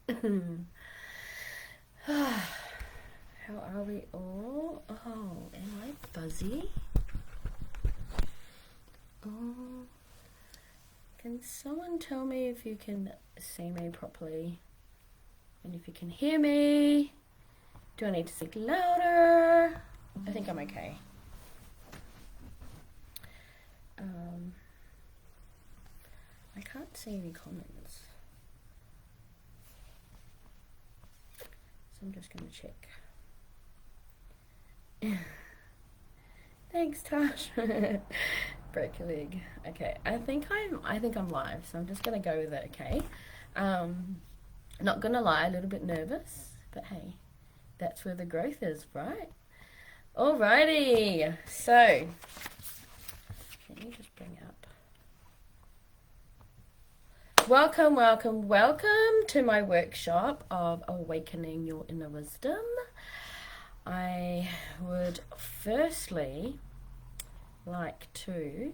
How are we all? Oh, am I fuzzy? Oh, can someone tell me if you can see me properly? And if you can hear me? Do I need to speak louder? I think I'm okay. I can't see any comments. So I'm just gonna check. Thanks, Tosh. Break your leg. Okay, I think I'm live, so I'm just gonna go with it. Okay, not gonna lie, a little bit nervous, but hey, that's where the growth is, right? Alrighty, so let me just bring up. Welcome, welcome, welcome to my workshop of Awakening Your Inner Wisdom. I would firstly like to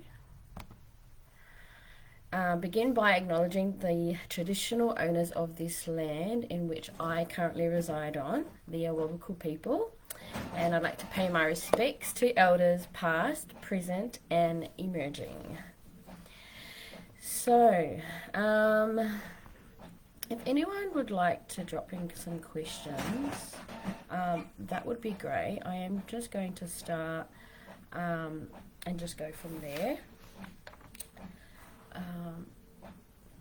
begin by acknowledging the traditional owners of this land in which I currently reside on, the Awabakal people, and I'd like to pay my respects to elders past, present, and emerging. So, if anyone would like to drop in some questions, that would be great. I am just going to start and just go from there.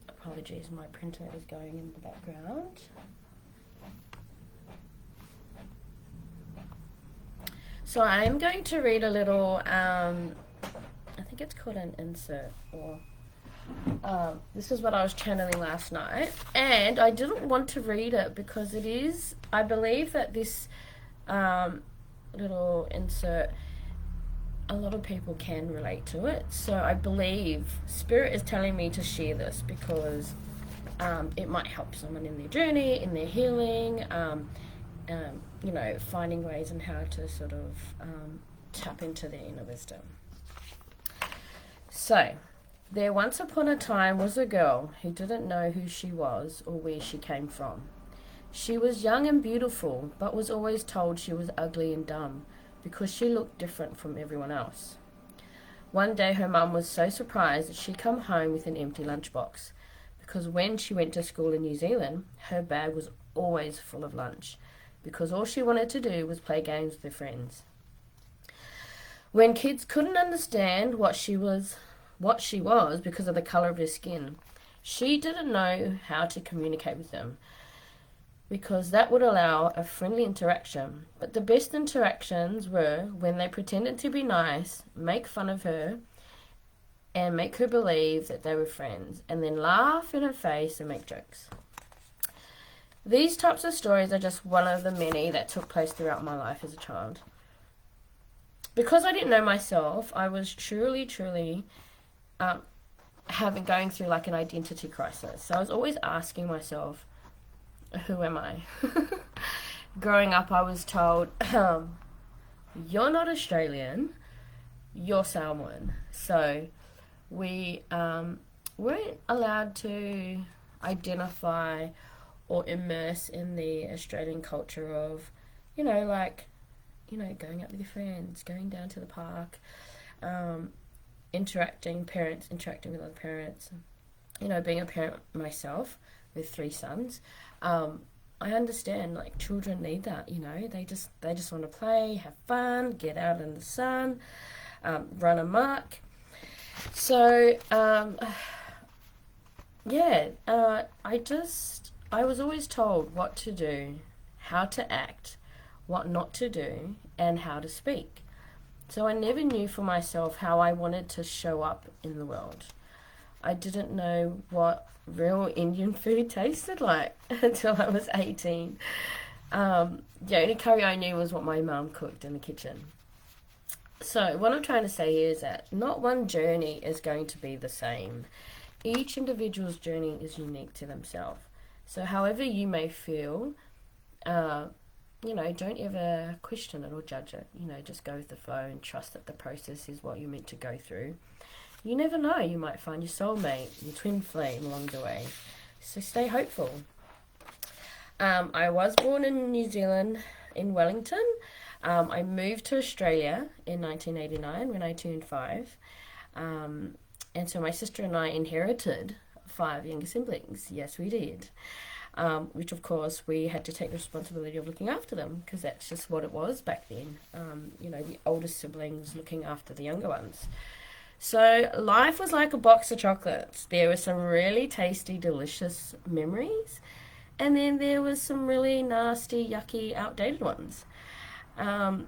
Apologies, my printer is going in the background. So I am going to read a little, I think it's called an insert, or this is what I was channeling last night, and I didn't want to read it because it is, I believe that this little insert, a lot of people can relate to it. So I believe Spirit is telling me to share this because it might help someone in their journey, in their healing, you know, finding ways and how to sort of tap into their inner wisdom. So, there once upon a time was a girl who didn't know who she was or where she came from. She was young and beautiful, but was always told she was ugly and dumb because she looked different from everyone else. One day her mum was so surprised that she come home with an empty lunchbox, because when she went to school in New Zealand, her bag was always full of lunch, because all she wanted to do was play games with her friends. When kids couldn't understand what she was because of the colour of her skin, she didn't know how to communicate with them, because that would allow a friendly interaction. But the best interactions were when they pretended to be nice, make fun of her, and make her believe that they were friends, and then laugh in her face and make jokes. These types of stories are just one of the many that took place throughout my life as a child. Because I didn't know myself, I was truly going through like an identity crisis. So I was always asking myself, who am I? Growing up, I was told, you're not Australian, you're Samoan. So we weren't allowed to identify or immerse in the Australian culture of, going out with your friends, going down to the park, interacting with other parents, being a parent myself with 3 sons. I understand, like, children need that, they just want to play, have fun, get out in the sun, run amok. So, I was always told what to do, how to act, what not to do, and how to speak. So I never knew for myself how I wanted to show up in the world. I didn't know what real Indian food tasted like until I was 18. The only curry I knew was what my mum cooked in the kitchen. So what I'm trying to say here is that not one journey is going to be the same. Each individual's journey is unique to themselves. So however you may feel, don't ever question it or judge it. Just go with the flow and trust that the process is what you're meant to go through. You never know, you might find your soulmate, your twin flame along the way. So stay hopeful. I was born in New Zealand, in Wellington. I moved to Australia in 1989 when I turned 5. Um, and so my sister and I inherited 5 younger siblings. Yes, we did. Which, of course, we had to take the responsibility of looking after them because that's just what it was back then. The oldest siblings looking after the younger ones. So life was like a box of chocolates. There were some really tasty, delicious memories, and then there was some really nasty, yucky, outdated ones. Um,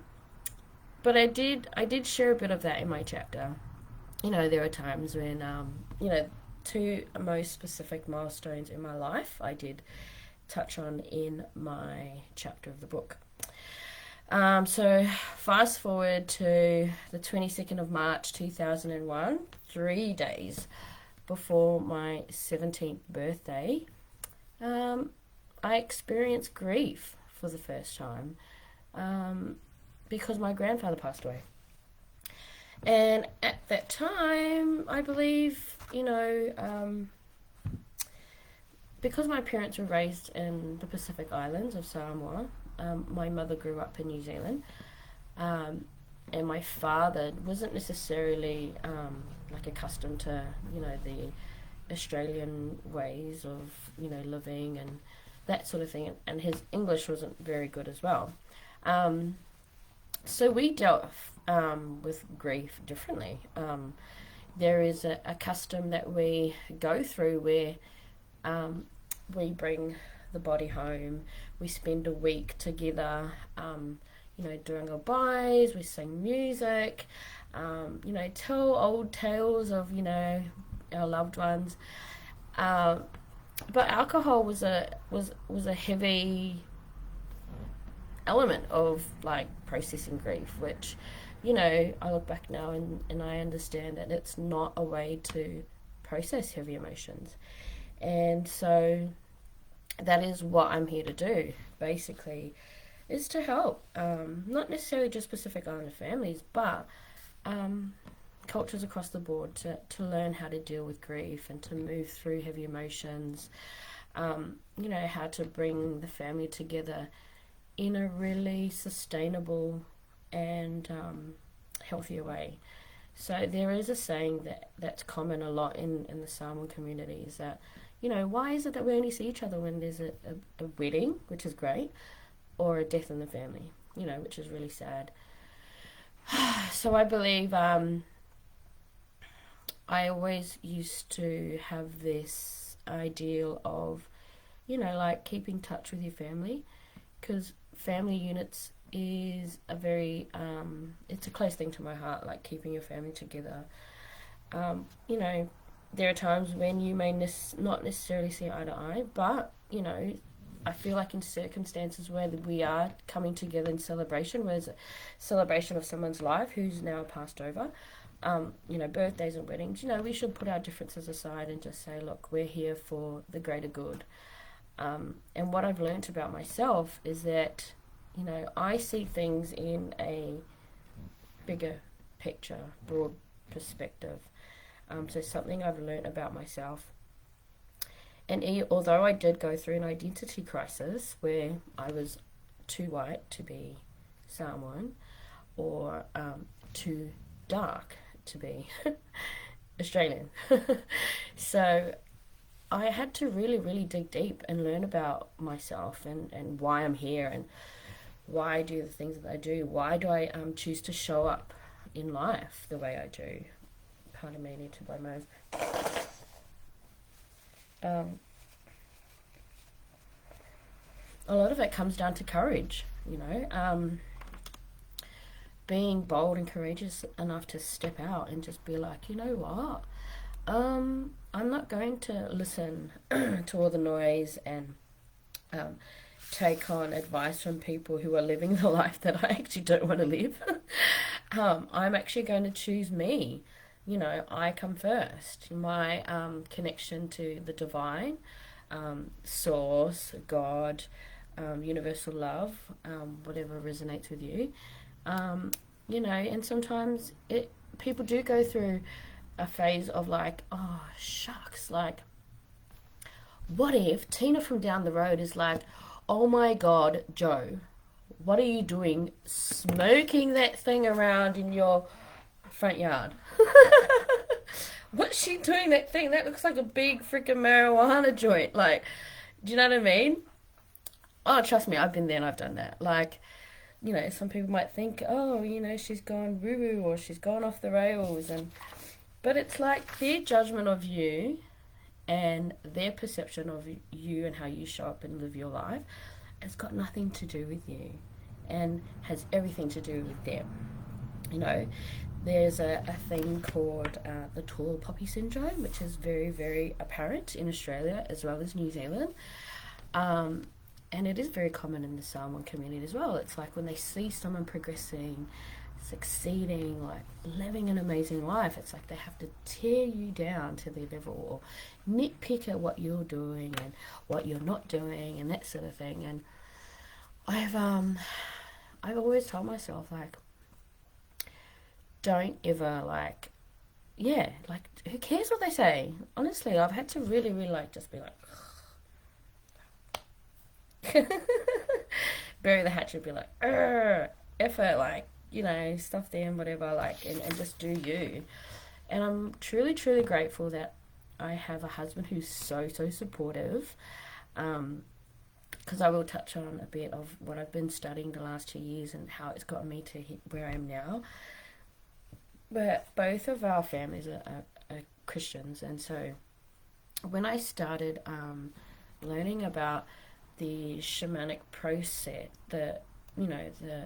but I did share a bit of that in my chapter. There were times when, two most specific milestones in my life I did touch on in my chapter of the book. So fast forward to the 22nd of March 2001, 3 days before my 17th birthday, I experienced grief for the first time because my grandfather passed away. And at that time, I believe, because my parents were raised in the Pacific Islands of Samoa, my mother grew up in New Zealand, and my father wasn't necessarily accustomed to, the Australian ways of, living and that sort of thing, and his English wasn't very good as well. So we dealt with grief differently. There is a custom that we go through where we bring the body home, we spend a week together, doing our goodbyes, we sing music, tell old tales of, our loved ones. But alcohol was a heavy element of processing grief, which I look back now and I understand that it's not a way to process heavy emotions. And so that is what I'm here to do, basically, is to help, not necessarily just Pacific Islander families, but cultures across the board to learn how to deal with grief and to move through heavy emotions, how to bring the family together in a really sustainable and healthier way. So there is a saying that's common a lot in the Samoan communities that, why is it that we only see each other when there's a wedding, which is great, or a death in the family, which is really sad. So I believe I always used to have this ideal of, keeping touch with your family, because family units is a very it's a close thing to my heart, like keeping your family together. There are times when you may not necessarily see eye to eye, but I feel like in circumstances where we are coming together in celebration, where it's a celebration of someone's life who's now passed over, birthdays and weddings, we should put our differences aside and just say, look, we're here for the greater good. And what I've learnt about myself is that, I see things in a bigger picture, broad perspective. So something I've learnt about myself. And although I did go through an identity crisis where I was too white to be Samoan, or too dark to be Australian. So I had to really, really dig deep and learn about myself and why I'm here and why I do the things that I do. Why do I choose to show up in life the way I do? Pardon me, I need to blow my nose. A lot of it comes down to courage, being bold and courageous enough to step out and just be like, you know what? I'm not going to listen to all the noise and take on advice from people who are living the life that I actually don't want to live. I'm actually going to choose me. I come first. My connection to the divine, source, God, universal love, whatever resonates with you. And sometimes people do go through a phase of oh shucks, what if Tina from down the road is like, oh my God, Joe, what are you doing smoking that thing around in your front yard? What's she doing that thing? That looks like a big freaking marijuana joint. Like, do you know what I mean? Oh, trust me, I've been there and I've done that. Like, some people might think, oh, she's gone woo woo or she's gone off the rails, but it's like their judgment of you and their perception of you and how you show up and live your life has got nothing to do with you and has everything to do with them. You know, there's a thing called the tall poppy syndrome, which is very, very apparent in Australia as well as New Zealand. And it is very common in the Samoan community as well. It's like when they see someone progressing, succeeding, like living an amazing life, it's like they have to tear you down to their level or nitpick at what you're doing and what you're not doing and that sort of thing. And I've always told myself, like, don't ever, like, who cares what they say? Honestly, I've had to really, really, like, just be like, bury the hatchet, be like, effort, like, stuff them, whatever, like, and just do you. And I'm truly, truly grateful that I have a husband who's so, so supportive. Because I will touch on a bit of what I've been studying the last 2 years and how it's gotten me to where I am now. But both of our families are Christians, and so when I started learning about the shamanic process, the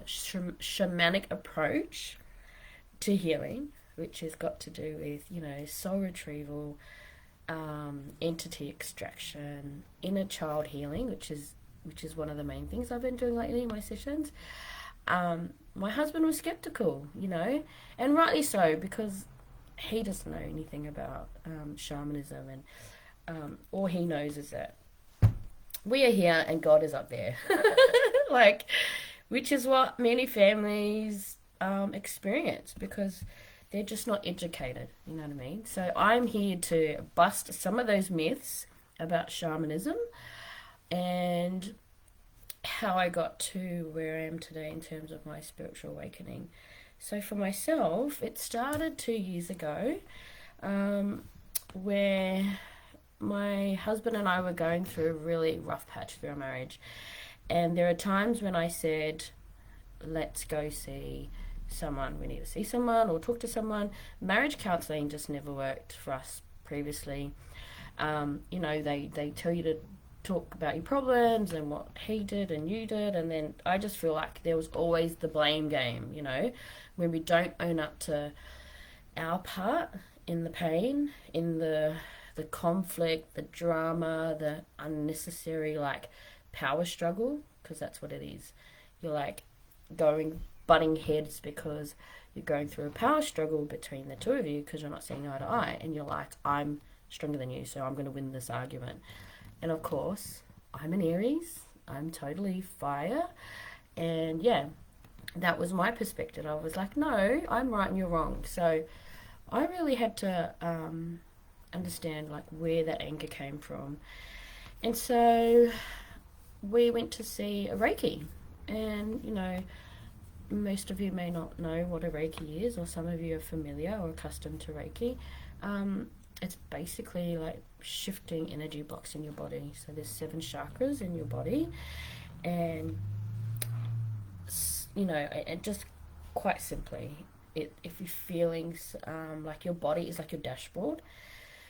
shamanic approach to healing, which has got to do with soul retrieval, entity extraction, inner child healing, which is one of the main things I've been doing lately in my sessions. My husband was skeptical, and rightly so, because he doesn't know anything about shamanism, and all he knows is that we are here and God is up there. Like, which is what many families experience because they're just not educated, you know what I mean? So I'm here to bust some of those myths about shamanism and how I got to where I am today in terms of my spiritual awakening. So for myself, it started 2 years ago, where my husband and I were going through a really rough patch through our marriage. And there are times when I said, let's go see someone. We need to see someone or talk to someone. Marriage counselling just never worked for us previously. They tell you to talk about your problems and what he did and you did, and then I just feel like there was always the blame game, when we don't own up to our part in the pain, in the conflict, the drama, the unnecessary, like, power struggle, because that's what it is. You're like butting heads because you're going through a power struggle between the two of you because you're not seeing eye to eye, and you're like, I'm stronger than you, so I'm going to win this argument. And of course, I'm an Aries. I'm totally fire. And yeah, that was my perspective. I was like, no, I'm right and you're wrong. So I really had to understand, like, where that anger came from. And so we went to see a Reiki. And, most of you may not know what a Reiki is, or some of you are familiar or accustomed to Reiki. It's basically like shifting energy blocks in your body. So there's 7 chakras in your body, and and just quite simply, if you're feeling like your body is like your dashboard.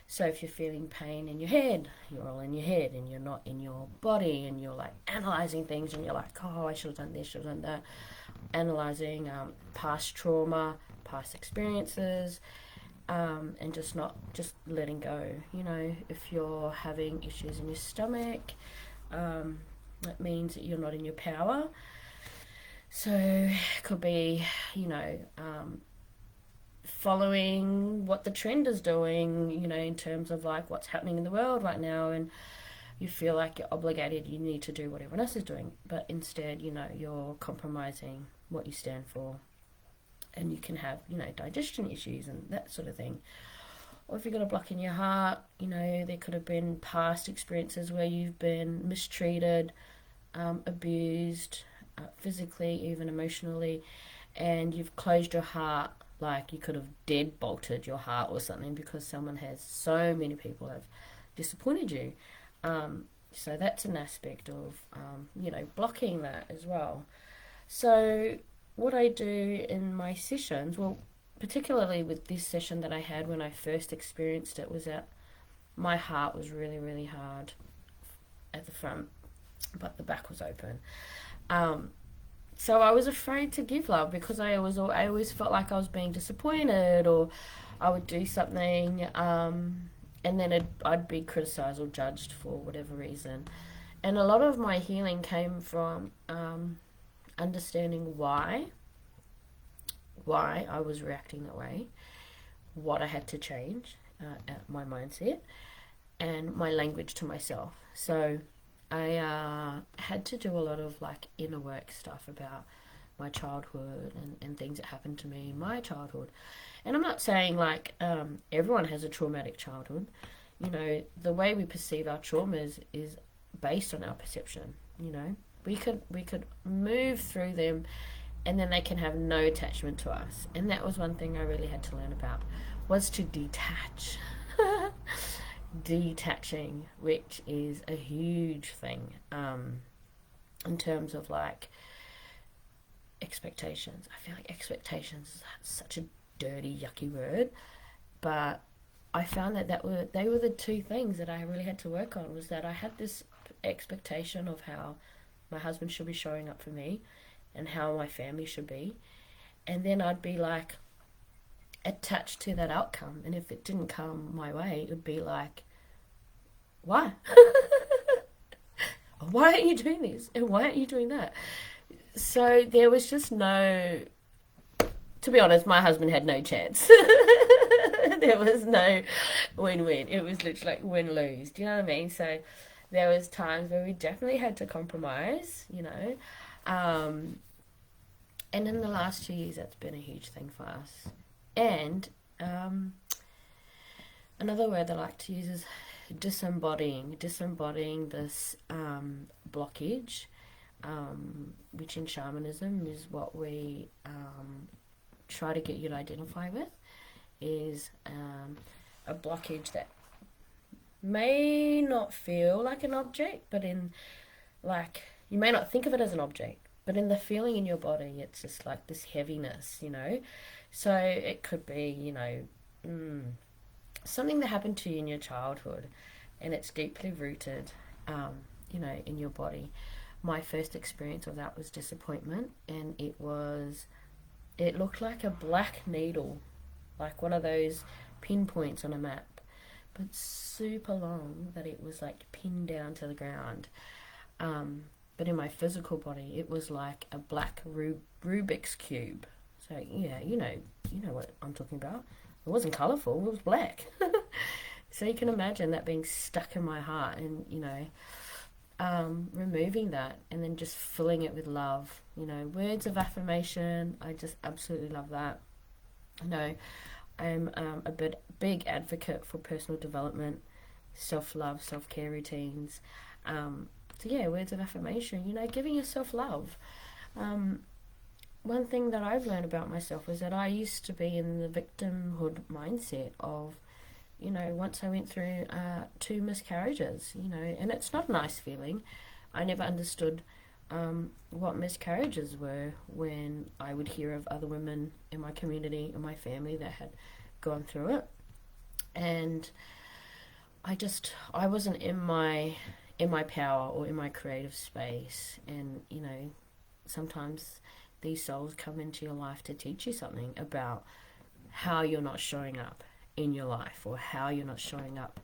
So if you're feeling pain in your head, you're all in your head and you're not in your body, and you're like analysing things and you're like, oh, I should have done this, should have done that. Analysing past trauma, past experiences, and just letting go. If you're having issues in your stomach, that means that you're not in your power. So it could be, following what the trend is doing, in terms of like what's happening in the world right now, and you feel like you're obligated, you need to do what everyone else is doing, but instead, you're compromising what you stand for, and you can have, digestion issues and that sort of thing. Or if you've got a block in your heart, there could have been past experiences where you've been mistreated, abused, physically, even emotionally, and you've closed your heart, like you could have dead bolted your heart or something because someone has, so many people have disappointed you. So that's an aspect of, blocking that as well. So, what I do in my sessions, well, particularly with this session that I had when I first experienced it, was that my heart was really, really hard at the front, but the back was open. Um, so I was afraid to give love because I always felt like I was being disappointed, or I would do something, and then I'd be criticized or judged for whatever reason. And a lot of my healing came from understanding why I was reacting that way, what I had to change, my mindset, and my language to myself. So I had to do a lot of like inner work stuff about my childhood and things that happened to me in my childhood. And I'm not saying like everyone has a traumatic childhood. You know, the way we perceive our traumas is based on our perception. You know, we could move through them, and then they can have no attachment to us. And that was one thing I really had to learn about, was to detach. Detaching, which is a huge thing, in terms of like expectations. I feel like expectations is such a dirty, yucky word, but I found that they were the two things that I really had to work on. Was that I had this expectation of how my husband should be showing up for me and how my family should be, and then I'd be like attached to that outcome, and if it didn't come my way, it would be like, why? Why aren't you doing this? And why aren't you doing that? So there was just no, to be honest, my husband had no chance. There was no win-win. It was literally like win-lose. Do you know what I mean? So there was times where we definitely had to compromise, you know. And in the last 2 years, that's been a huge thing for us. And another word I like to use is disembodying this blockage, which in shamanism is what we try to get you to identify with, is a blockage that may not feel like an object, but in like you may not think of it as an object, but in the feeling in your body, it's just like this heaviness, you know. So it could be, you know, something that happened to you in your childhood, and it's deeply rooted, in your body. My first experience of that was disappointment, and it looked like a black needle, like one of those pinpoints on a map, but super long, that it was like pinned down to the ground. But in my physical body, it was like a black Rubik's cube. So yeah, you know what I'm talking about. It wasn't colourful, it was black. So you can imagine that being stuck in my heart, and removing that and then just filling it with love. Words of affirmation. I just absolutely love that. I'm a big advocate for personal development, self-love, self-care routines. So yeah, words of affirmation. Giving yourself love. One thing that I've learned about myself is that I used to be in the victimhood mindset of, once I went through 2 miscarriages, and it's not a nice feeling. I never understood what miscarriages were when I would hear of other women in my community and my family that had gone through it. And I wasn't in my power or in my creative space. And, sometimes these souls come into your life to teach you something about how you're not showing up in your life, or how you're not showing up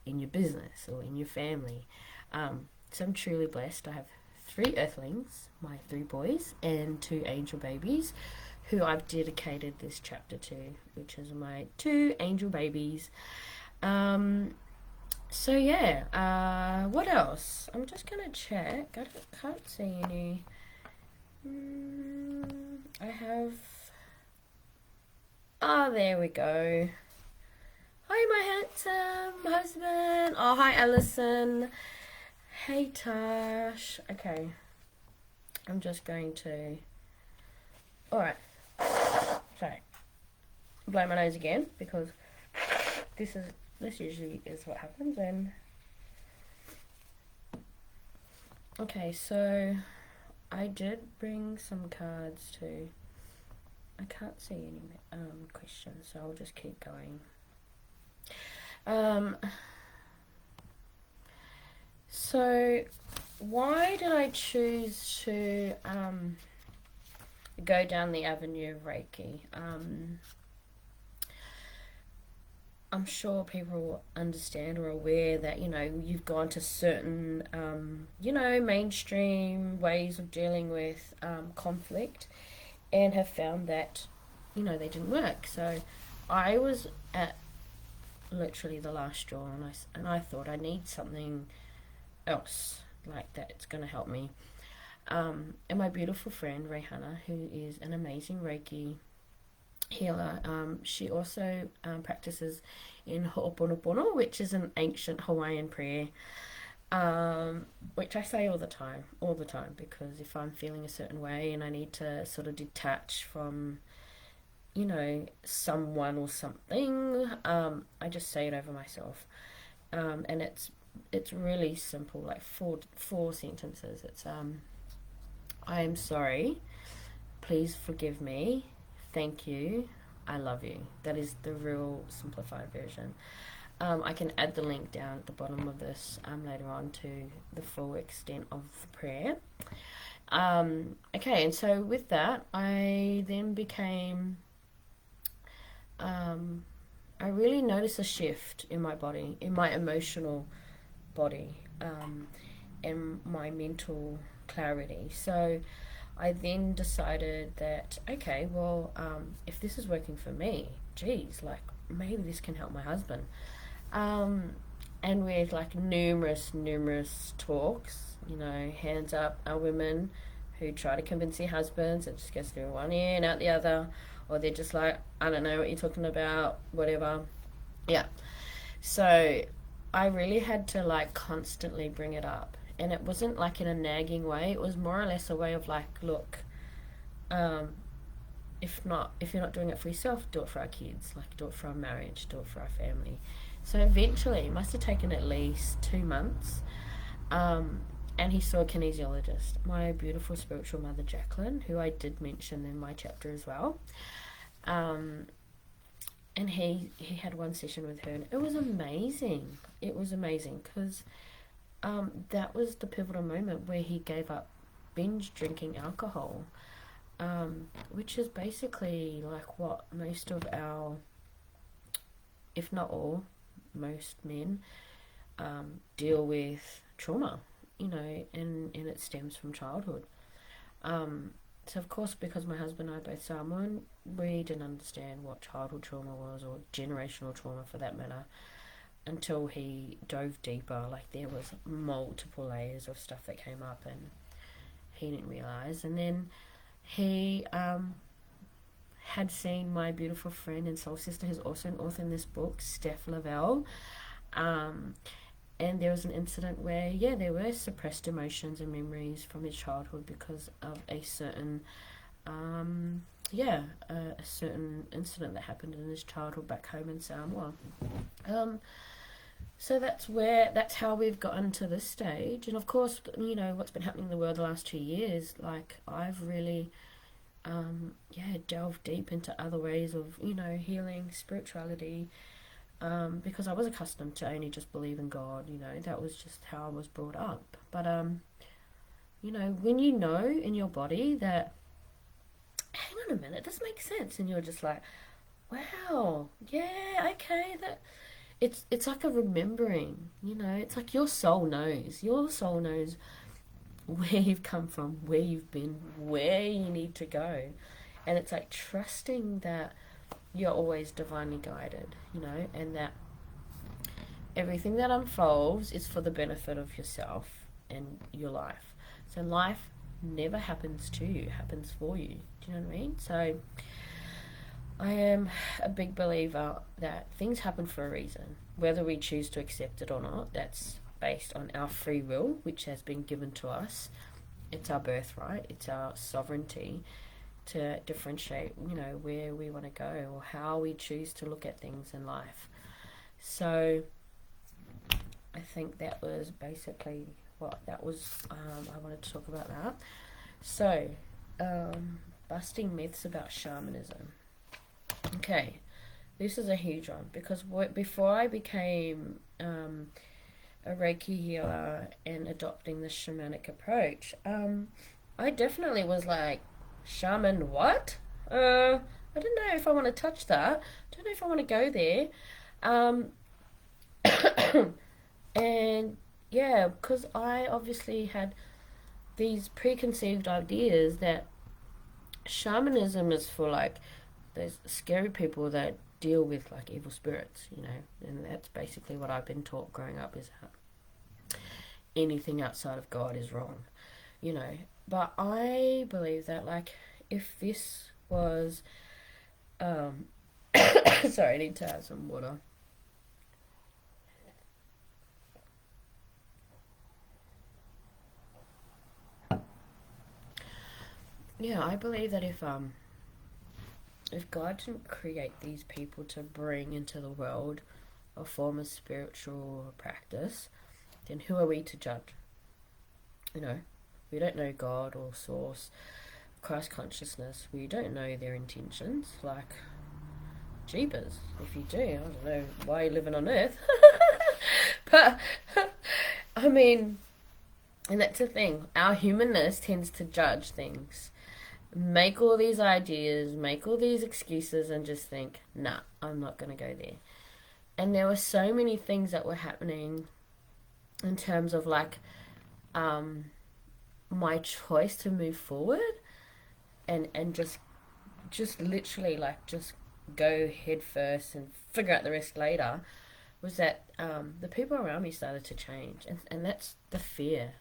in your business or in your family. So I'm truly blessed. I have 3 earthlings, my 3 boys, and 2 angel babies, who I've dedicated this chapter to, which is my 2 angel babies. So yeah, what else? I'm just gonna check. I can't see any. I have. There we go. Hi, my handsome husband. Oh, hi, Alison. Hey Tash. Okay, I'm just going to. Alright, sorry. Blow my nose again because this usually is what happens when. Okay, so I did bring some cards too. I can't see any questions, so I'll just keep going. So why did I choose to go down the avenue of Reiki? I'm sure people understand or aware that, you've gone to certain, mainstream ways of dealing with conflict and have found that, they didn't work. So I was at literally the last straw, and I thought I need something else like that. It's going to help me. And my beautiful friend, Rehana, who is an amazing Reiki healer. She also practices in Ho'oponopono, which is an ancient Hawaiian prayer, which I say all the time, because if I'm feeling a certain way and I need to sort of detach from, someone or something, I just say it over myself, and it's really simple, like four sentences. It's I am sorry, please forgive me, thank you, I love you. That is the real simplified version. I can add the link down at the bottom of this later on to the full extent of the prayer. Okay, and so with that, I then became. I really noticed a shift in my body, in my emotional body, and my mental clarity. So I then decided that, okay, well, if this is working for me, geez, like maybe this can help my husband. And with like numerous talks, hands up are women who try to convince their husbands. It just goes through one ear and out the other, or they're just like, I don't know what you're talking about, whatever. Yeah. So I really had to like constantly bring it up. And it wasn't like in a nagging way. It was more or less a way of like, look, if you're not doing it for yourself, do it for our kids. Like, do it for our marriage, do it for our family. So eventually, it must have taken at least 2 months. And he saw a kinesiologist, my beautiful spiritual mother, Jacqueline, who I did mention in my chapter as well. And he had one session with her, and it was amazing. It was amazing because that was the pivotal moment where he gave up binge drinking alcohol, which is basically like what most of our, if not all, most men deal with trauma, and it stems from childhood. So of course, because my husband and I are both Samoan, we didn't understand what childhood trauma was, or generational trauma for that matter, until he dove deeper. Like, there was multiple layers of stuff that came up and he didn't realize. And then he had seen my beautiful friend and soul sister, who's also an author in this book, Steph Lavelle. And there was an incident where, there were suppressed emotions and memories from his childhood because of a certain, a certain incident that happened in his childhood back home in Samoa. So that's how we've gotten to this stage. And of course, what's been happening in the world the last 2 years, like, I've really, delved deep into other ways of, healing, spirituality, because I was accustomed to only just believe in God. That was just how I was brought up. But when you know in your body that, hang on a minute, this makes sense, and you're just like, wow, yeah, okay, that it's like a remembering. It's like your soul knows where you've come from, where you've been, where you need to go, and it's like trusting that you're always divinely guided, and that everything that unfolds is for the benefit of yourself and your life. So life never happens to you, it happens for you. Do you know what I mean? So I am a big believer that things happen for a reason, whether we choose to accept it or not. That's based on our free will, which has been given to us. It's our birthright, it's our sovereignty to differentiate, where we want to go or how we choose to look at things in life. So I think that was basically what that was. I wanted to talk about that. So, busting myths about shamanism. Okay, this is a huge one because before I became a Reiki healer and adopting the shamanic approach, I definitely was like, shaman, what? I don't know if I want to touch that. I don't know if I want to go there. And yeah, because I obviously had these preconceived ideas that shamanism is for like those scary people that deal with like evil spirits, and that's basically what I've been taught growing up, is that anything outside of God is wrong, But I believe that like if this was sorry, I need to have some water. Yeah, I believe that if God didn't create these people to bring into the world a form of spiritual practice, then who are we to judge? We don't know God or Source, Christ consciousness. We don't know their intentions. Like, jeepers, if you do, I don't know why you're living on Earth. But, I mean, and that's the thing. Our humanness tends to judge things, make all these ideas, make all these excuses, and just think, nah, I'm not going to go there. And there were so many things that were happening in terms of like my choice to move forward and just literally like just go head first and figure out the rest later, was that the people around me started to change. And that's the fear,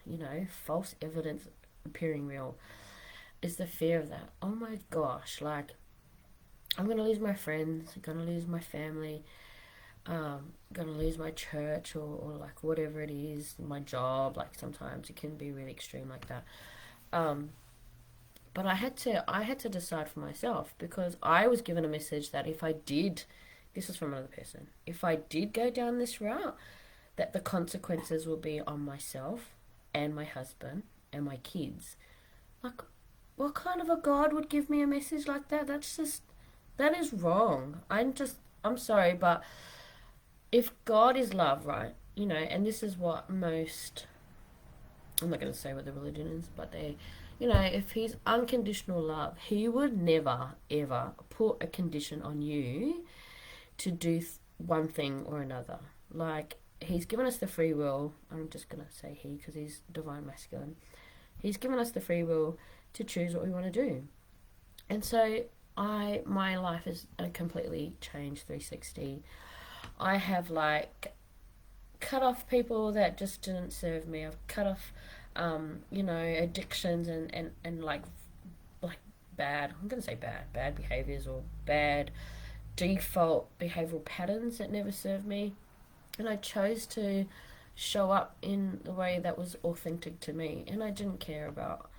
false evidence appearing real, is the fear of that. Oh my gosh, like, I'm going to lose my friends, I'm going to lose my family, going to lose my church or like whatever it is, my job. Like sometimes it can be really extreme like that. But I had to decide for myself, because I was given a message that if I did, this is from another person, if I did go down this route, that the consequences will be on myself and my husband and my kids. Like, what kind of a God would give me a message like that? That is wrong. I'm sorry, but if God is love, right, and this is what most, I'm not going to say what the religion is, but if he's unconditional love, he would never, ever put a condition on you to do one thing or another. Like, he's given us the free will. I'm just going to say he because he's divine masculine. He's given us the free will to choose what we want to do. And so my life is a completely changed 360. I have like cut off people that just didn't serve me. I've cut off addictions and like bad, I'm gonna say bad behaviors or bad default behavioral patterns that never served me. And I chose to show up in the way that was authentic to me, and I didn't care about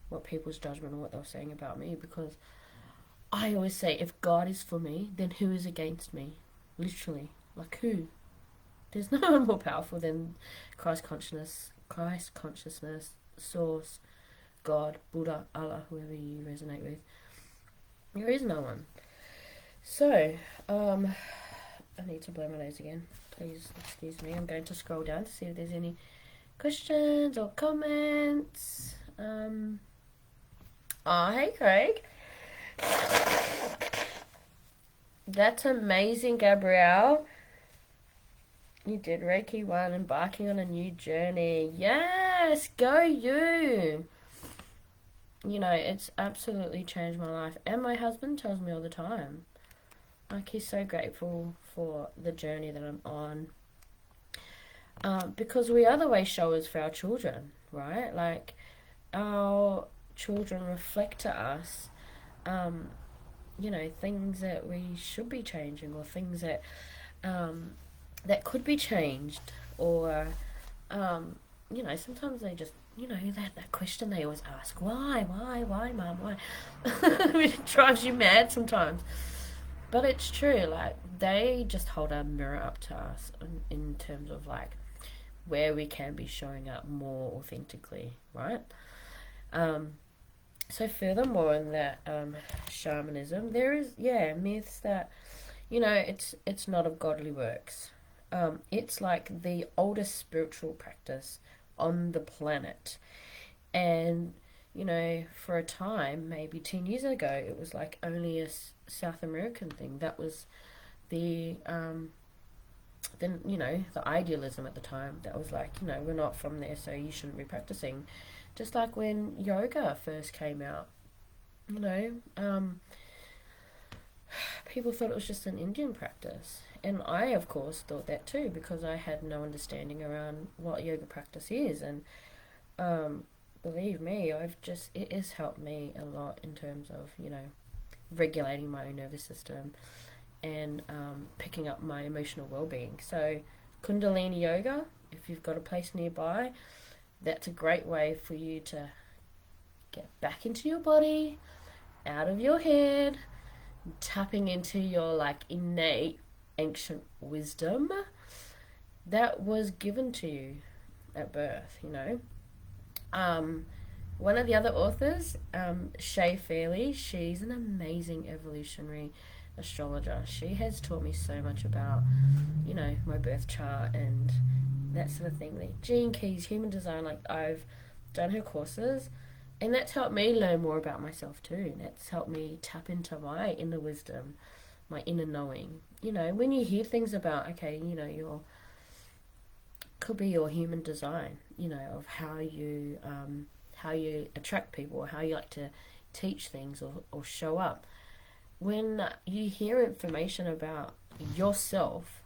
what people's judgment or what they were saying about me, because I always say, if God is for me, then who is against me? Literally, like, who? There's no one more powerful than Christ consciousness, Source, God, Buddha, Allah, whoever you resonate with. There is no one. So, I need to blow my nose again. Please excuse me. I'm going to scroll down to see if there's any questions or comments. Hey Craig. That's amazing, Gabrielle. You did Reiki 1, embarking on a new journey. Yes, go you. It's absolutely changed my life. And my husband tells me all the time. Like, he's so grateful for the journey that I'm on. Because we are the way showers for our children, right? Like, our children reflect to us, things that we should be changing, or things that that could be changed, or um, sometimes they just, that question they always ask, why, mum, why? It drives you mad sometimes. But it's true, like, they just hold a mirror up to us in terms of, like, where we can be showing up more authentically, right? Um, so furthermore in that shamanism, there is, myths that, it's not of godly works. It's like the oldest spiritual practice on the planet. And, for a time, maybe 10 years ago, it was like only a South American thing. That was the, the idealism at the time. That was like, we're not from there, so you shouldn't be practicing. Just like when yoga first came out, you know, um, people thought it was just an Indian practice. And I, of course, thought that too because I had no understanding around what yoga practice is. And um, believe me, it has helped me a lot in terms of, regulating my own nervous system and picking up my emotional well being. So, Kundalini Yoga, if you've got a place nearby, that's a great way for you to get back into your body, out of your head, tapping into your like innate ancient wisdom that was given to you at birth. Um, One of the other authors, Shay Fairley, she's an amazing evolutionary astrologer. She has taught me so much about, my birth chart and that sort of thing. Like Gene Keys, human design, like I've done her courses and that's helped me learn more about myself too. That's helped me tap into my inner wisdom, my inner knowing. When you hear things about, okay, your could be your human design, of how you attract people or how you like to teach things or show up. When you hear information about yourself,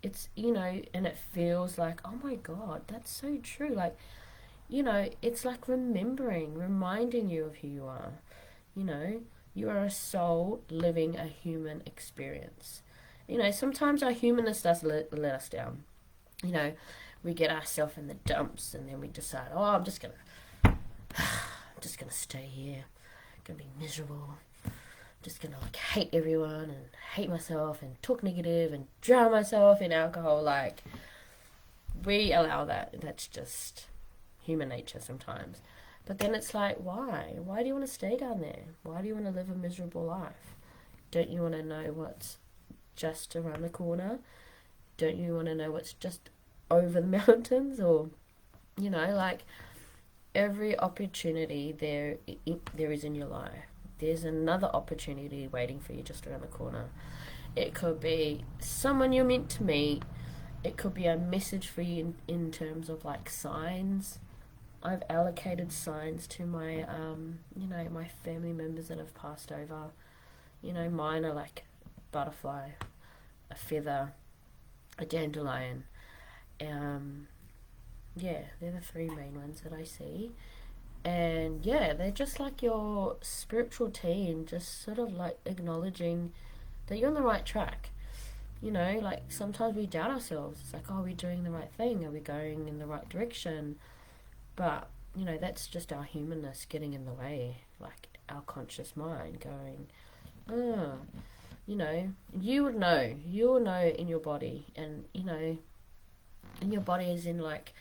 it's, and it feels like, oh my God, that's so true. Like, it's like reminding you of who you are. You know, you are a soul living a human experience. Sometimes our humanness does let us down. You know, we get ourselves in the dumps and then we decide, oh, I'm just gonna stay here. I'm gonna be miserable. I'm just gonna like hate everyone and hate myself and talk negative and drown myself in alcohol. Like we allow that. That's just human nature sometimes. But then it's like, why? Why do you want to stay down there? Why do you want to live a miserable life? Don't you want to know what's just around the corner? Don't you want to know what's just over the mountains? Or, like every opportunity there is in your life, there's another opportunity waiting for you just around the corner. It could be someone you're meant to meet. It could be a message for you in terms of like signs. I've allocated signs to my, my family members that have passed over. Mine are like butterfly, a feather, a dandelion. They're the three main ones that I see. And yeah, they're just like your spiritual team, just sort of like acknowledging that you're on the right track. Like sometimes we doubt ourselves. It's like, oh, are we doing the right thing? Are we going in the right direction? But, that's just our humanness getting in the way, like our conscious mind going, oh, you'll know in your body, and, in your body is in like,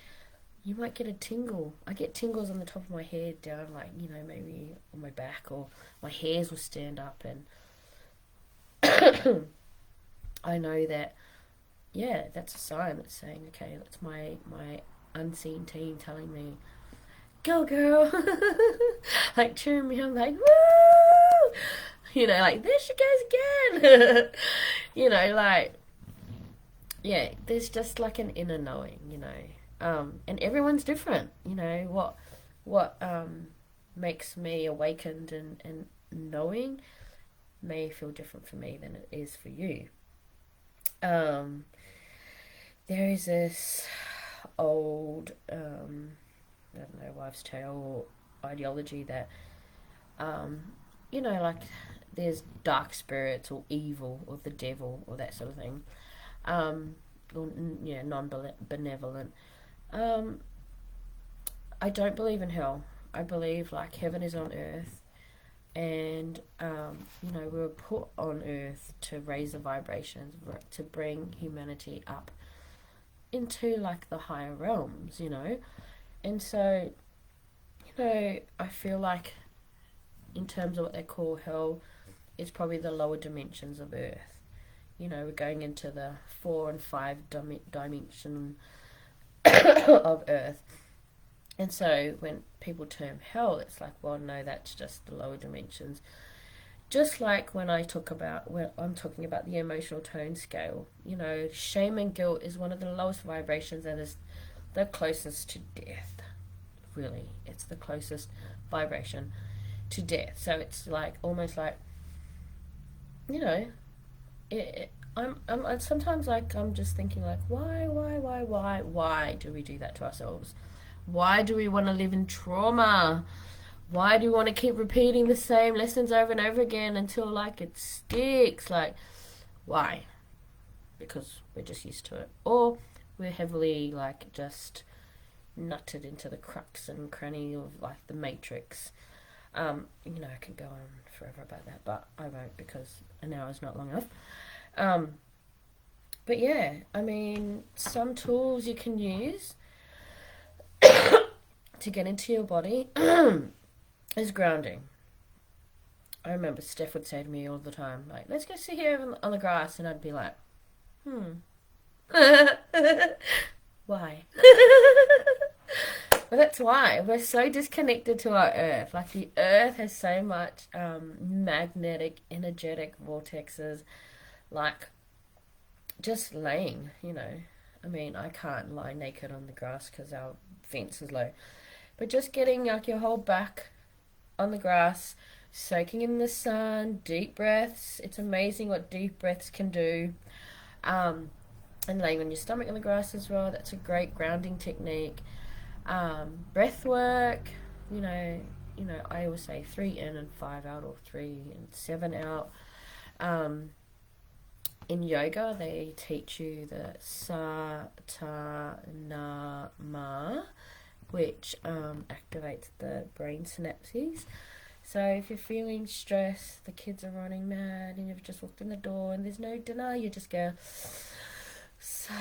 you might get a tingle. I get tingles on the top of my head down, like, maybe on my back, or my hairs will stand up, and I know that, yeah, that's a sign that's saying, okay, that's my unseen team telling me, go girl, like cheering me on, like woo, like there she goes again. Like yeah, there's just like an inner knowing, and everyone's different. What makes me awakened and knowing may feel different for me than it is for you. um there is this old I don't know, wives' tale ideology that, like there's dark spirits or evil or the devil or that sort of thing, or non benevolent. Um, I don't believe in hell. I believe like heaven is on earth, and we were put on earth to raise the vibrations, to bring humanity up into like the higher realms. And so, I feel like in terms of what they call hell, it's probably the lower dimensions of earth. We're going into the 4 and 5 dimension of earth. And so when people term hell, it's like, well, no, that's just the lower dimensions. Just like when I'm talking about the emotional tone scale, shame and guilt is one of the lowest vibrations and is the closest to death. Really, it's the closest vibration to death. So it's like almost like, I'm sometimes like I'm just thinking like, why do we do that to ourselves? Why do we want to live in trauma? Why do we want to keep repeating the same lessons over and over again until like it sticks? Like, why? Because we're just used to it, or we're heavily like just nutted into the crux and cranny of like the matrix. I can go on forever about that, but I won't because an hour is not long enough. But yeah, I mean, some tools you can use to get into your body is grounding. I remember Steph would say to me all the time, like, let's go sit here on the grass, and I'd be like, why? Well, that's why. We're so disconnected to our earth. Like, the earth has so much magnetic, energetic vortexes, like, just laying. I mean, I can't lie naked on the grass because our fence is low. But just getting like your whole back on the grass, soaking in the sun, deep breaths. It's amazing what deep breaths can do. And laying on your stomach on the grass as well. That's a great grounding technique. Breath work. I always say 3 in and 5 out, or 3 and 7 out. In yoga, they teach you the Satanama, which activates the brain synapses. So if you're feeling stressed, the kids are running mad, and you've just walked in the door and there's no dinner, you just go Satanama,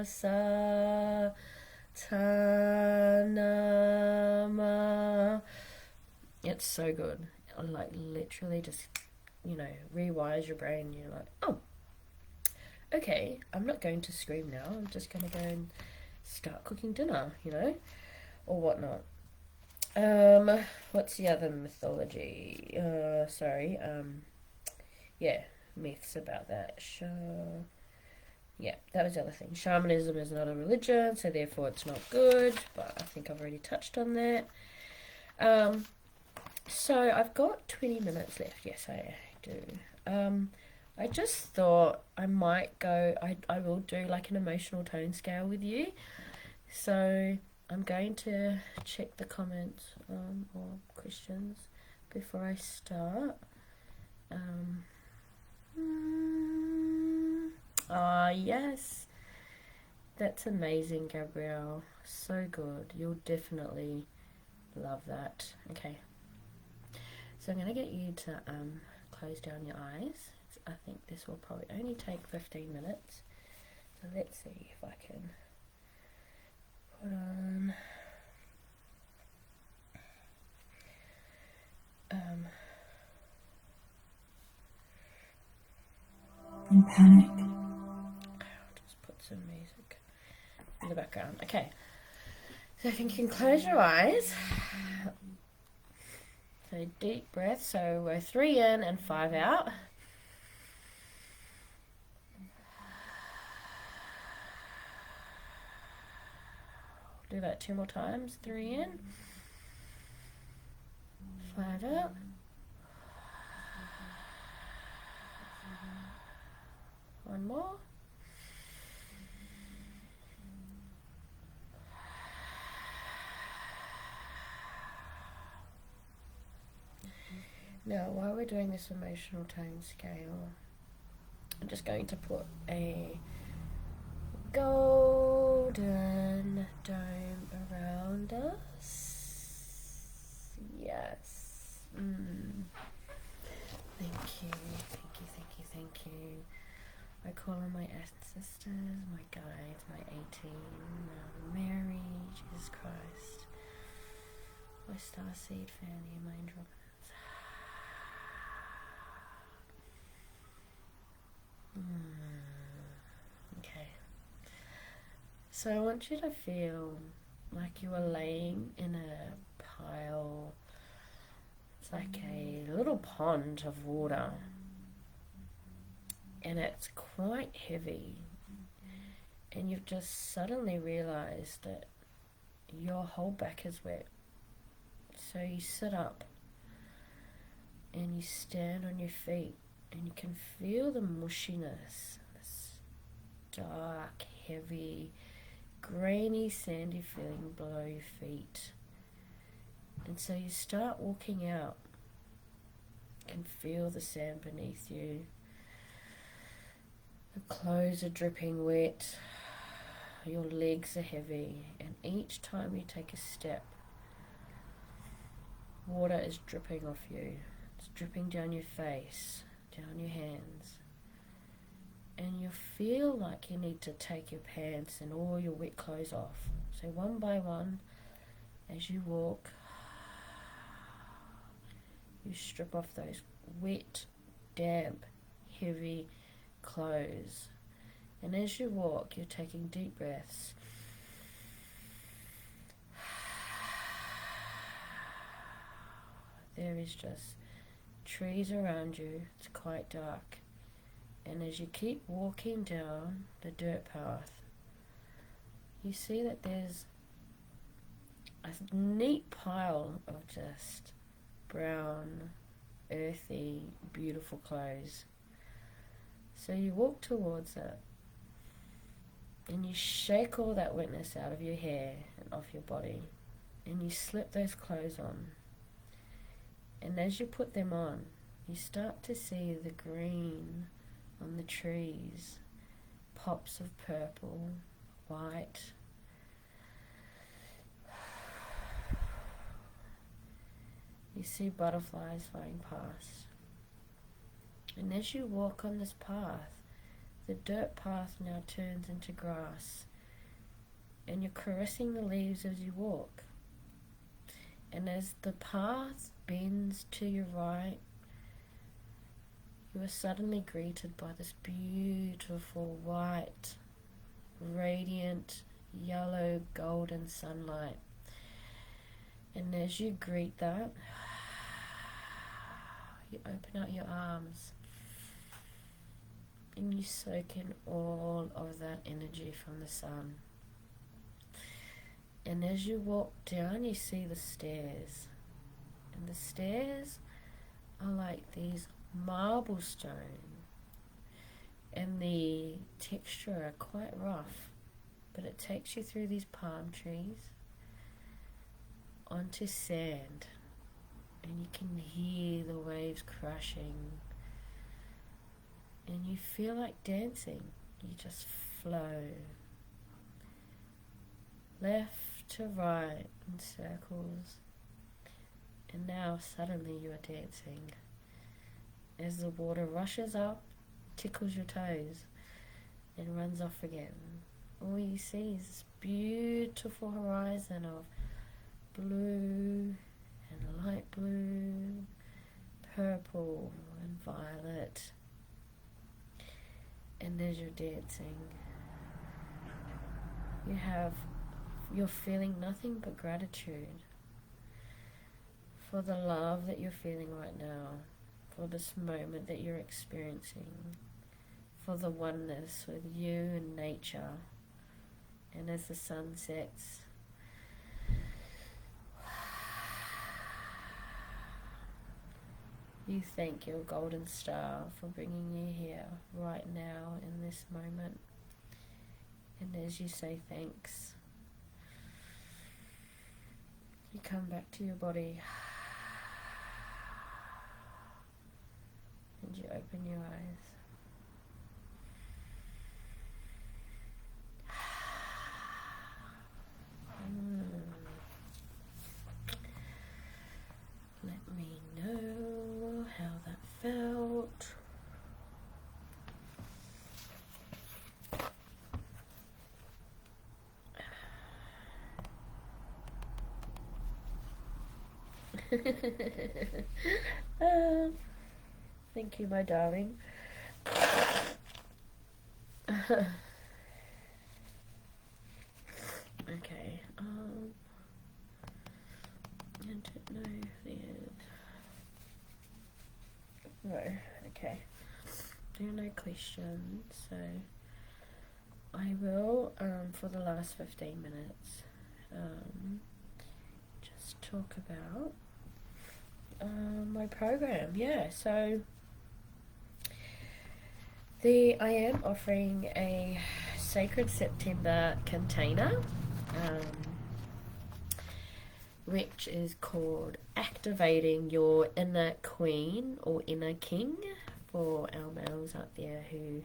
Satanama. It's so good. Like literally just rewires your brain. You're like, oh, okay, I'm not going to scream now, I'm just going to go and start cooking dinner, or whatnot. What's the other mythology? Yeah, myths about that. Yeah, that was the other thing. Shamanism is not a religion, so therefore it's not good, but I think I've already touched on that. So I've got 20 minutes left. Yes, I do. I just thought I might go, I will do like an emotional tone scale with you. So I'm going to check the comments or questions before I start. Yes. That's amazing, Gabrielle. So good. You'll definitely love that. Okay. So I'm going to get you to close down your eyes. I think this will probably only take 15 minutes. So let's see if I can put on in panic. I'll just put some music in the background. Okay. So if you can close your eyes. So deep breath. So we're 3 in and 5 out. Do that 2 more times. 3 in, 5 out. One more. Now, while we're doing this emotional tone scale, I'm just going to put a golden dome around us. Yes. Thank you, thank you, thank you, thank you. I call on my ancestors, my guides, my 18, Mary, Jesus Christ, my starseed family, and my andromedans. Okay. So I want you to feel like you are laying in a pile. It's like a little pond of water, and it's quite heavy, and you've just suddenly realized that your whole back is wet. So you sit up and you stand on your feet, and you can feel the mushiness, this dark, heavy, grainy, sandy feeling below your feet. And so you start walking out. You can feel the sand beneath you. The clothes are dripping wet. Your legs are heavy. And each time you take a step, water is dripping off you. It's dripping down your face, down your hands. And you feel like you need to take your pants and all your wet clothes off. So one by one, as you walk, you strip off those wet, damp, heavy clothes. And as you walk, you're taking deep breaths. There is just trees around you. It's quite dark. And as you keep walking down the dirt path, you see that there's a neat pile of just brown, earthy, beautiful clothes. So you walk towards it, and you shake all that wetness out of your hair and off your body, and you slip those clothes on. And as you put them on, you start to see the green on the trees, pops of purple, white. You see butterflies flying past. And as you walk on this path, the dirt path now turns into grass, and you're caressing the leaves as you walk. And as the path bends to your right, you are suddenly greeted by this beautiful white, radiant, yellow, golden sunlight. And as you greet that, you open out your arms and you soak in all of that energy from the sun. And as you walk down, you see the stairs. And the stairs are like these marble stone, and the texture are quite rough, but it takes you through these palm trees onto sand, and you can hear the waves crashing, and you feel like dancing. You just flow left to right in circles, and now suddenly you are dancing as the water rushes up, tickles your toes, and runs off again. All you see is this beautiful horizon of blue and light blue, purple and violet. And as you're dancing, you're feeling nothing but gratitude for the love that you're feeling right now, for this moment that you're experiencing, for the oneness with you and nature. And as the sun sets, you thank your golden star for bringing you here right now in this moment. And as you say thanks, you come back to your body and you open your eyes. Thank you, my darling. Okay. I don't know if there's... No. Okay. There are no questions, so I will, for the last 15 minutes, just talk about my program. Yeah, so I am offering a Sacred September container, which is called Activating Your Inner Queen or Inner King, for our males out there who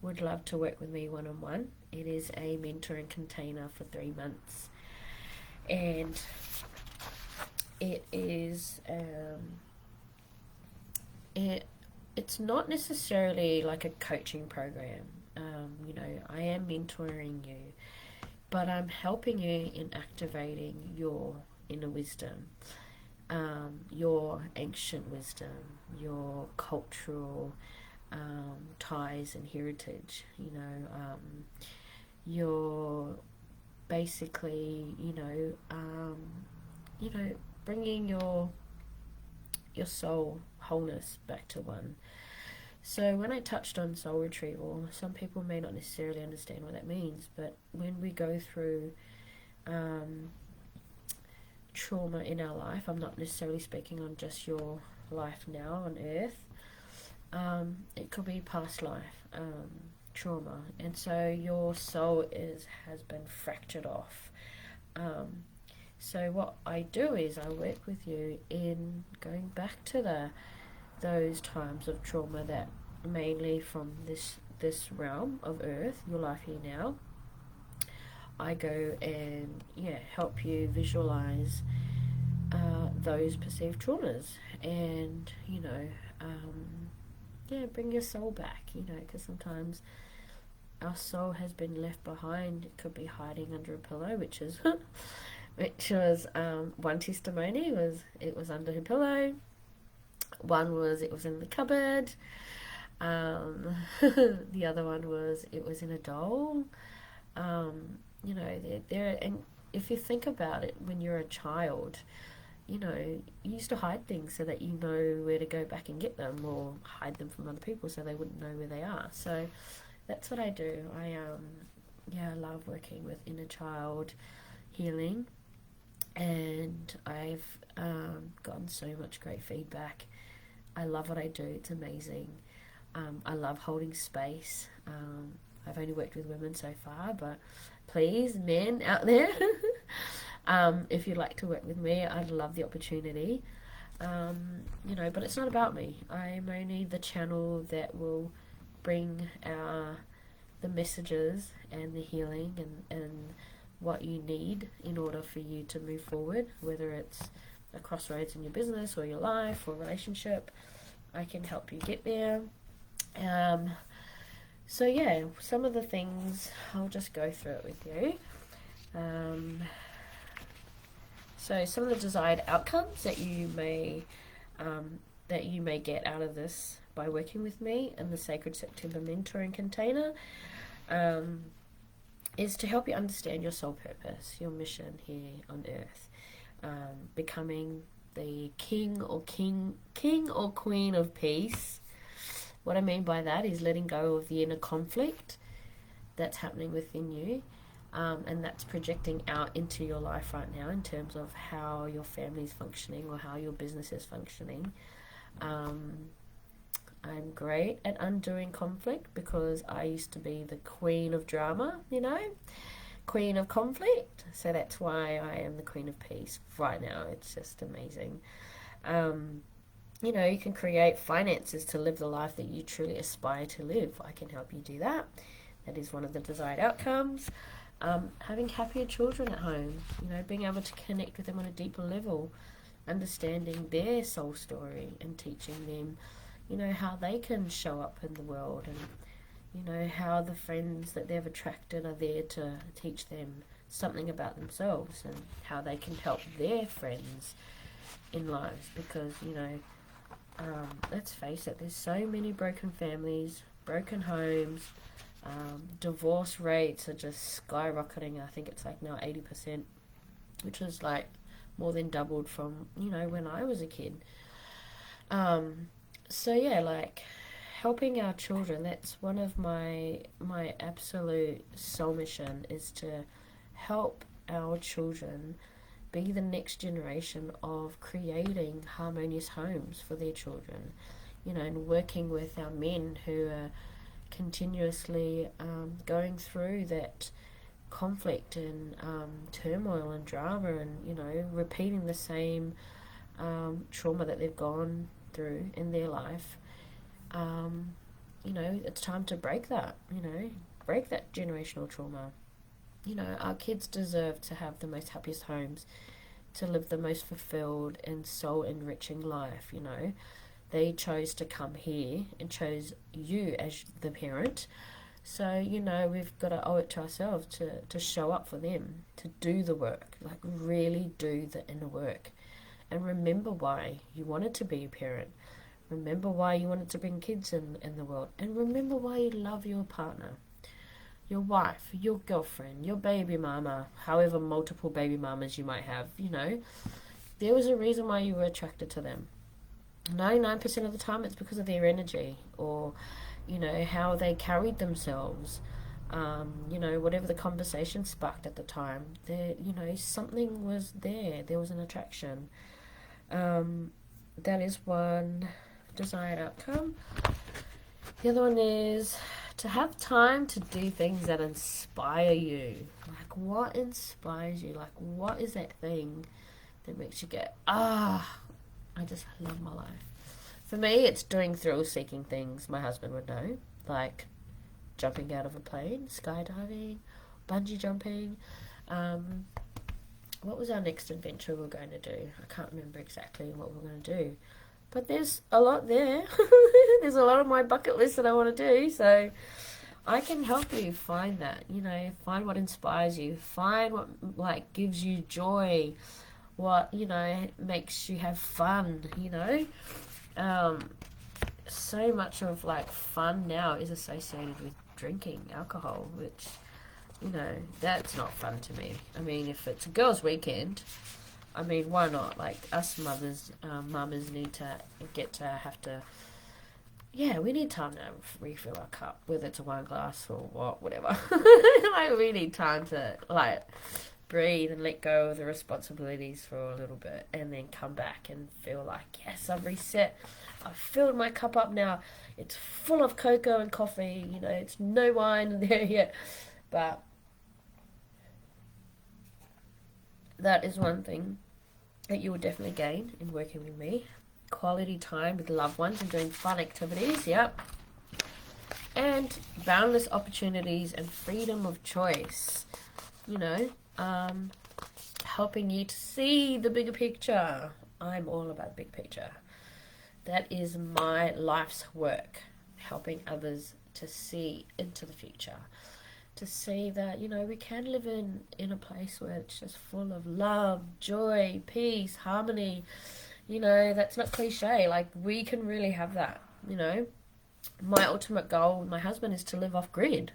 would love to work with me one-on-one. It is a mentoring container for 3 months, and it is it's not necessarily like a coaching program. You know, I am mentoring you, but I'm helping you in activating your inner wisdom, your ancient wisdom, your cultural ties and heritage. You know, your basically, bringing your soul wholeness back to one. So when I touched on soul retrieval, some people may not necessarily understand what that means, but when we go through trauma in our life, I'm not necessarily speaking on just your life now on earth, it could be past life trauma, and so your soul has been fractured off. So what I do is I work with you in going back to those times of trauma that mainly from this realm of earth, your life here now. I go and help you visualize those perceived traumas, and bring your soul back. Because sometimes our soul has been left behind. It could be hiding under a pillow, which was one testimony it was under her pillow. One was it was in the cupboard. The other one was it was in a doll. There, and if you think about it, when you're a child, you used to hide things so that you know where to go back and get them, or hide them from other people so they wouldn't know where they are. So that's what I do. I love working with inner child healing, and I've gotten so much great feedback. I love what I do. It's amazing. I love holding space. I've only worked with women so far, but please, men out there, if you'd like to work with me, I'd love the opportunity. But it's not about me. I'm only the channel that will bring the messages and the healing and what you need in order for you to move forward, whether it's a crossroads in your business or your life or relationship. I can help you get there. Some of the things, I'll just go through it with you. So some of the desired outcomes that you may get out of this by working with me in the Sacred September mentoring container is to help you understand your soul purpose, your mission here on earth, becoming the king or queen of peace. What I mean by that is letting go of the inner conflict that's happening within you, and that's projecting out into your life right now in terms of how your family is functioning or how your business is functioning. I'm great at undoing conflict because I used to be the queen of drama, queen of conflict. So that's why I am the queen of peace right now. It's just amazing. You can create finances to live the life that you truly aspire to live. I can help you do that. That is one of the desired outcomes. Having happier children at home, being able to connect with them on a deeper level, understanding their soul story and teaching them, how they can show up in the world, and, how the friends that they've attracted are there to teach them something about themselves and how they can help their friends in lives, because, you know, let's face it, there's so many broken families, broken homes. Divorce rates are just skyrocketing. I think it's like now 80%, which is like more than doubled from, you know, when I was a kid. So yeah, like helping our children, that's one of my absolute soul mission, is to help our children be the next generation of creating harmonious homes for their children, you know, and working with our men who are continuously going through that conflict and turmoil and drama, and, you know, repeating the same trauma that they've gone through in their life. You know, it's time to break that, you know, break that generational trauma. You know, our kids deserve to have the most happiest homes, to live the most fulfilled and soul enriching life, you know. They chose to come here and chose you as the parent. So, you know, we've got to owe it to ourselves to show up for them, to do the work, like really do the inner work. And remember why you wanted to be a parent. Remember why you wanted to bring kids in the world. And remember why you love your partner, your wife, your girlfriend, your baby mama, however multiple baby mamas you might have, you know. There was a reason why you were attracted to them. 99% of the time it's because of their energy, or, you know, how they carried themselves. You know, whatever the conversation sparked at the time, there, you know, something was there. There was an attraction. That is one desired outcome. The other one is to have time to do things that inspire you. Like, what inspires you? Like, what is that thing that makes you go, I just love my life? For me, it's doing thrill-seeking things. My husband would know, like jumping out of a plane, skydiving, bungee jumping. What was our next adventure we were going to do? I can't remember exactly what we were going to do, but there's a lot there. There's a lot on my bucket list that I want to do, so I can help you find that. You know, find what inspires you, find what like gives you joy, what, you know, makes you have fun, you know. So much of like fun now is associated with drinking alcohol, which, you know, that's not fun to me. I mean, if it's a girls' weekend, I mean, why not? Like, us mothers, mamas need to have to, yeah, we need time to refill our cup, whether it's a wine glass or whatever. Like, we need time to, like, breathe and let go of the responsibilities for a little bit, and then come back and feel like, yes, I've reset. I've filled my cup up now. It's full of cocoa and coffee. You know, it's no wine in there yet. But that is one thing that you will definitely gain in working with me. Quality time with loved ones and doing fun activities, yep. And boundless opportunities and freedom of choice. You know, helping you to see the bigger picture. I'm all about the big picture. That is my life's work, helping others to see into the future, to see that, you know, we can live in a place where it's just full of love, joy, peace, harmony. You know, that's not cliche. Like, we can really have that, you know. My ultimate goal with my husband is to live off grid.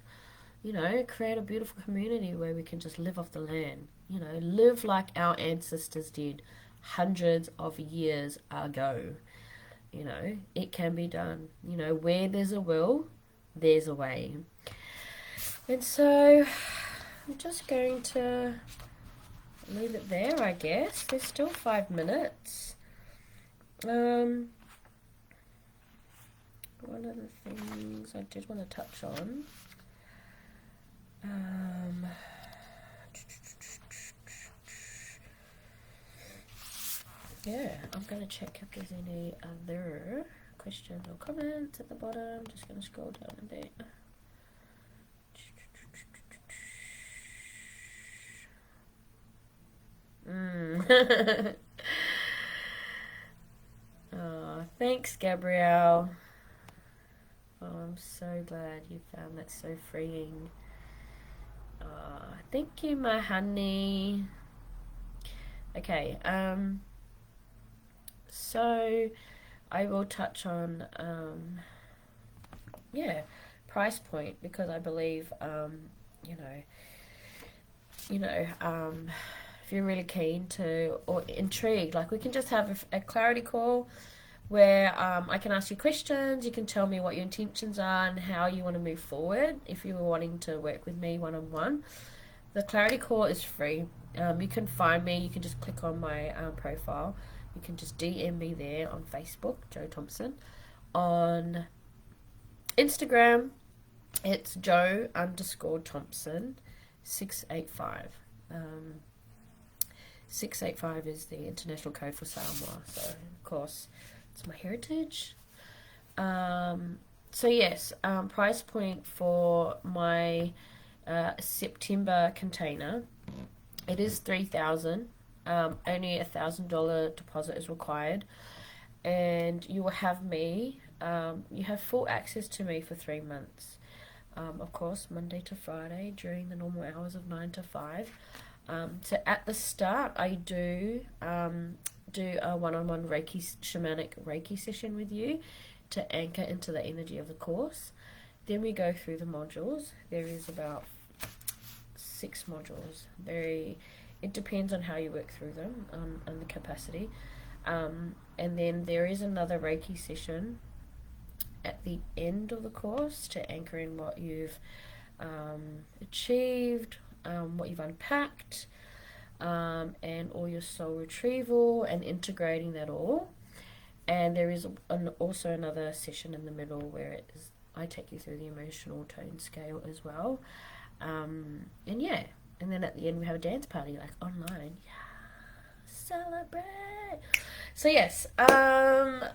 You know, create a beautiful community where we can just live off the land. You know, live like our ancestors did hundreds of years ago. You know, it can be done. You know, where there's a will, there's a way. And so I'm just going to leave it there, I guess. There's still 5 minutes. One of the things I did want to touch on. Yeah, I'm going to check if there's any other questions or comments at the bottom. I'm just going to scroll down a bit. Oh, thanks, Gabrielle. Oh, I'm so glad you found that so freeing. Thank you, my honey. Okay, So I will touch on price point, because I believe you know if you're really keen to or intrigued, like we can just have a clarity call where I can ask you questions. You can tell me what your intentions are and how you want to move forward if you were wanting to work with me one on one. The clarity call is free. You can find me. You can just click on my profile. You can just DM me there on Facebook, Joe Thompson. On Instagram, it's Joe_Thompson 685. 685 is the international code for Samoa. So, of course, it's my heritage. So yes, price point for my September container, it is $3,000. Only $1,000 deposit is required, and you will have me. You have full access to me for 3 months. Of course, Monday to Friday during the normal hours of 9 to 5. So at the start, I do a one-on-one shamanic Reiki session with you to anchor into the energy of the course. Then we go through the modules. There is about 6 modules. It depends on how you work through them and the capacity. And then there is another Reiki session at the end of the course to anchor in what you've achieved, what you've unpacked, and all your soul retrieval and integrating that all. And there is also another session in the middle where I take you through the emotional tone scale as well. And then at the end we have a dance party, like online. Yeah, celebrate. So yes, I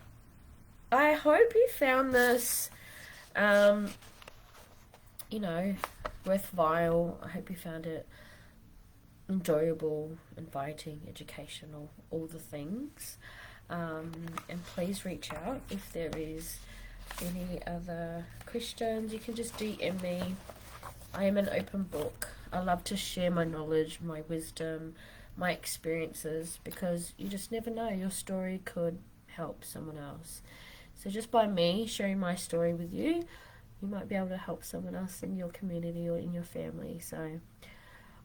hope you found this, worthwhile. I hope you found it enjoyable, inviting, educational, all the things. And please reach out if there is any other questions. You can just DM me. I am an open book. I love to share my knowledge, my wisdom, my experiences, because you just never know. Your story could help someone else. So just by me sharing my story with you, you might be able to help someone else in your community or in your family. So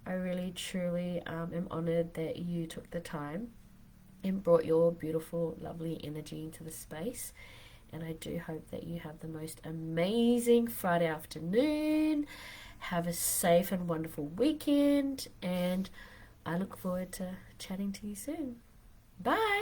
I really, truly am honoured that you took the time and brought your beautiful, lovely energy into the space. And I do hope that you have the most amazing Friday afternoon. Have a safe and wonderful weekend. And I look forward to chatting to you soon. Bye.